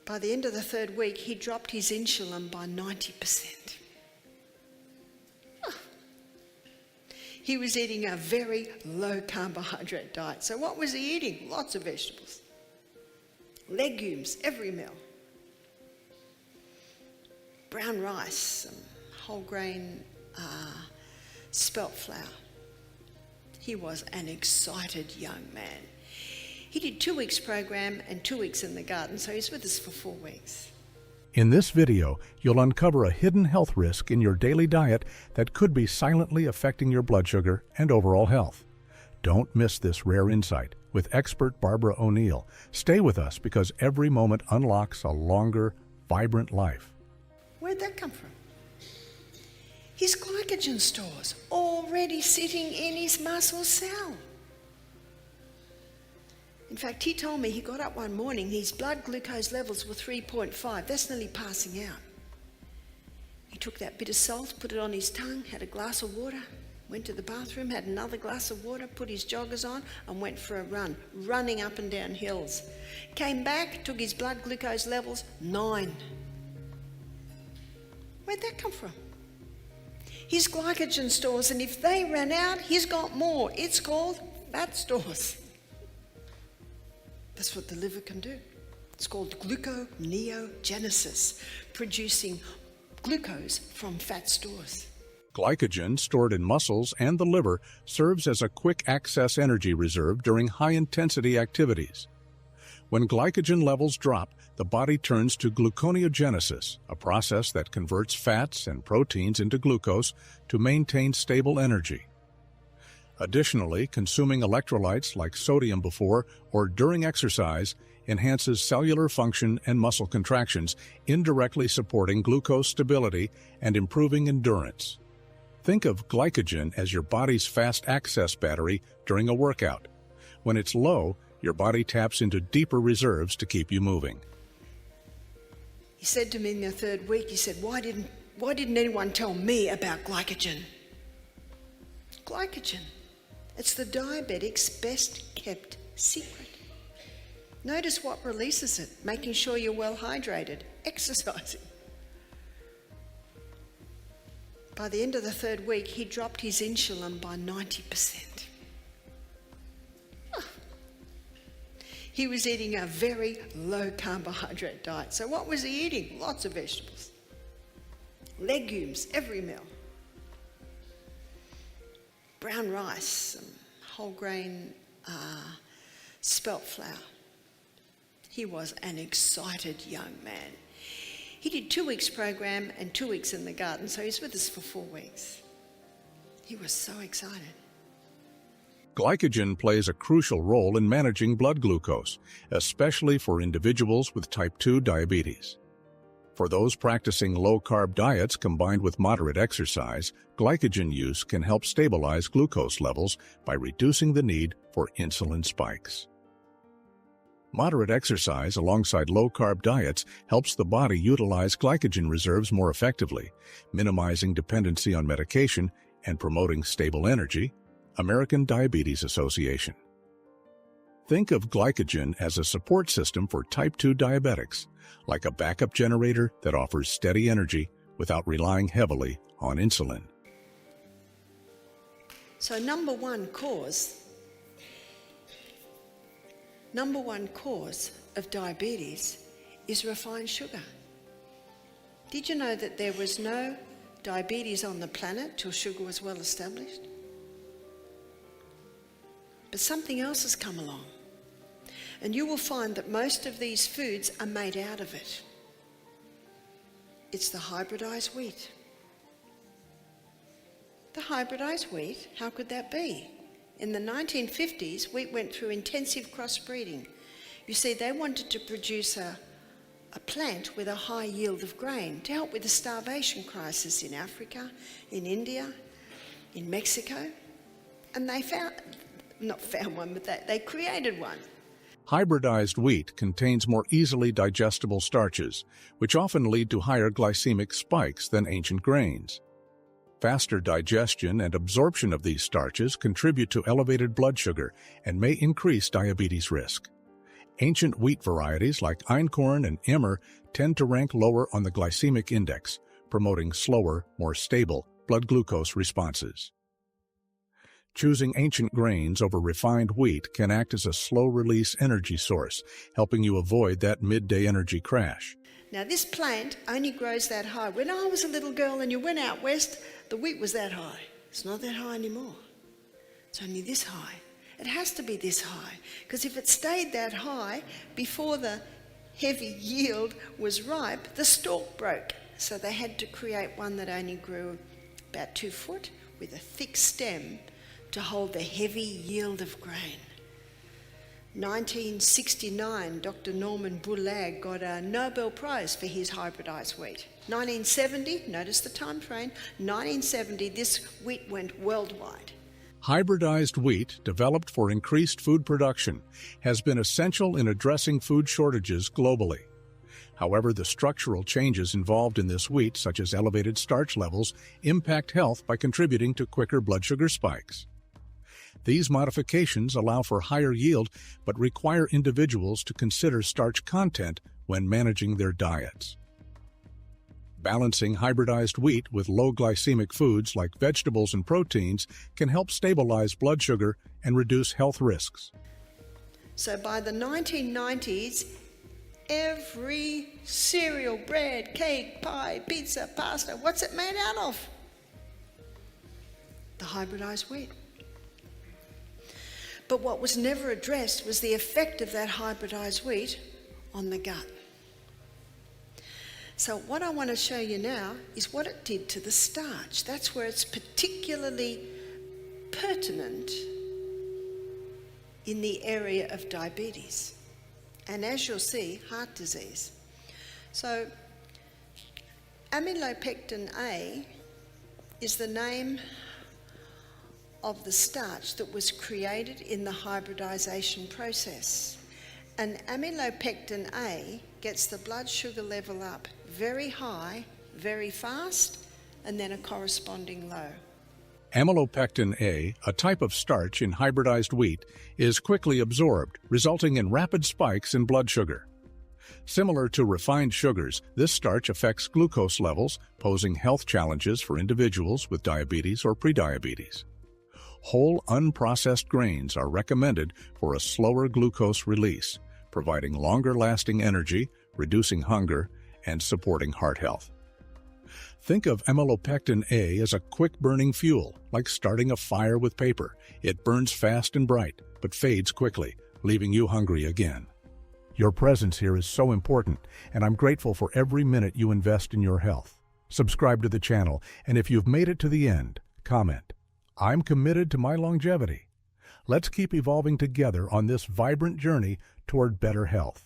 By the end of the 3rd week, he dropped his insulin by 90%. He was eating a very low carbohydrate diet. So what was he eating? Lots of vegetables. Legumes, every meal. Brown rice, whole grain spelt flour. He was an excited young man. He did 2 weeks program and 2 weeks in the garden, so he's with us for 4 weeks. In this video, you'll uncover a hidden health risk in your daily diet that could be silently affecting your blood sugar and overall health. Don't miss this rare insight with expert Barbara O'Neill. Stay with us because every moment unlocks a longer, vibrant life. Where'd that come from? His glycogen stores already sitting in his muscle cell. In fact, he told me he got up one morning, his blood glucose levels were 3.5. That's nearly passing out. He took that bit of salt, put it on his tongue, had a glass of water, went to the bathroom, had another glass of water, put his joggers on and went for a run, running up and down hills. Came back, took his blood glucose levels, 9. Where'd that come from? His glycogen stores, and if they ran out, he's got more. It's called fat stores. That's what the liver can do. It's called gluconeogenesis, producing glucose from fat stores. Glycogen stored in muscles and the liver serves as a quick access energy reserve during high-intensity activities. When glycogen levels drop, the body turns to gluconeogenesis, a process that converts fats and proteins into glucose to maintain stable energy. Additionally, consuming electrolytes like sodium before or during exercise enhances cellular function and muscle contractions, indirectly supporting glucose stability and improving endurance. Think of glycogen as your body's fast access battery during a workout. When it's low, your body taps into deeper reserves to keep you moving. He said to me in the 3rd week, he said, why didn't anyone tell me about glycogen? Glycogen. It's the diabetic's best kept secret. Notice what releases it, making sure you're well hydrated, exercising. By the end of the 3rd week, he dropped his insulin by 90%. He was eating a very low carbohydrate diet. So what was he eating? Lots of vegetables. Legumes, every meal. Brown rice, whole grain spelt flour. He was an excited young man. He did 2 weeks program and 2 weeks in the garden, so he's with us for 4 weeks. He was so excited. Glycogen plays a crucial role in managing blood glucose, especially for individuals with type 2 diabetes. For those practicing low-carb diets combined with moderate exercise, glycogen use can help stabilize glucose levels by reducing the need for insulin spikes. Moderate exercise alongside low-carb diets helps the body utilize glycogen reserves more effectively, minimizing dependency on medication and promoting stable energy. American Diabetes Association. Think of glycogen as a support system for type 2 diabetics, like a backup generator that offers steady energy without relying heavily on insulin. So number one cause of diabetes is refined sugar. Did you know that there was no diabetes on the planet till sugar was well established? But something else has come along, and you will find that most of these foods are made out of it. It's the hybridized wheat. The hybridized wheat, how could that be? In the 1950s, wheat went through intensive crossbreeding. You see, they wanted to produce a plant with a high yield of grain to help with the starvation crisis in Africa, in India, in Mexico. And they they created one. Hybridized wheat contains more easily digestible starches, which often lead to higher glycemic spikes than ancient grains. Faster digestion and absorption of these starches contribute to elevated blood sugar and may increase diabetes risk. Ancient wheat varieties like einkorn and emmer tend to rank lower on the glycemic index, promoting slower, more stable blood glucose responses. Choosing ancient grains over refined wheat can act as a slow-release energy source, helping you avoid that midday energy crash. Now, this plant only grows that high. When I was a little girl and you went out west, the wheat was that high. It's not that high anymore. It's only this high. It has to be this high, because if it stayed that high before the heavy yield was ripe, the stalk broke. So they had to create one that only grew about 2 foot with a thick stem to hold the heavy yield of grain. 1969, Dr. Norman Bullag got a Nobel Prize for his hybridized wheat. 1970, notice the time frame, 1970, this wheat went worldwide. Hybridized wheat, developed for increased food production, has been essential in addressing food shortages globally. However, the structural changes involved in this wheat, such as elevated starch levels, impact health by contributing to quicker blood sugar spikes. These modifications allow for higher yield, but require individuals to consider starch content when managing their diets. Balancing hybridized wheat with low glycemic foods like vegetables and proteins can help stabilize blood sugar and reduce health risks. So by the 1990s, every cereal, bread, cake, pie, pizza, pasta, what's it made out of? The hybridized wheat. But what was never addressed was the effect of that hybridized wheat on the gut. So what I want to show you now is what it did to the starch. That's where it's particularly pertinent in the area of diabetes. And as you'll see, heart disease. So amylopectin A is the name of the starch that was created in the hybridization process. And amylopectin A gets the blood sugar level up very high, very fast, and then a corresponding low. Amylopectin A, a type of starch in hybridized wheat, is quickly absorbed, resulting in rapid spikes in blood sugar. Similar to refined sugars, this starch affects glucose levels, posing health challenges for individuals with diabetes or prediabetes. Whole unprocessed grains are recommended for a slower glucose release, providing longer-lasting energy, reducing hunger, and supporting heart health. Think of amylopectin A as a quick-burning fuel, like starting a fire with paper. It burns fast and bright, but fades quickly, leaving you hungry again. Your presence here is so important, and I'm grateful for every minute you invest in your health. Subscribe to the channel, and if you've made it to the end, comment. I'm committed to my longevity. Let's keep evolving together on this vibrant journey toward better health.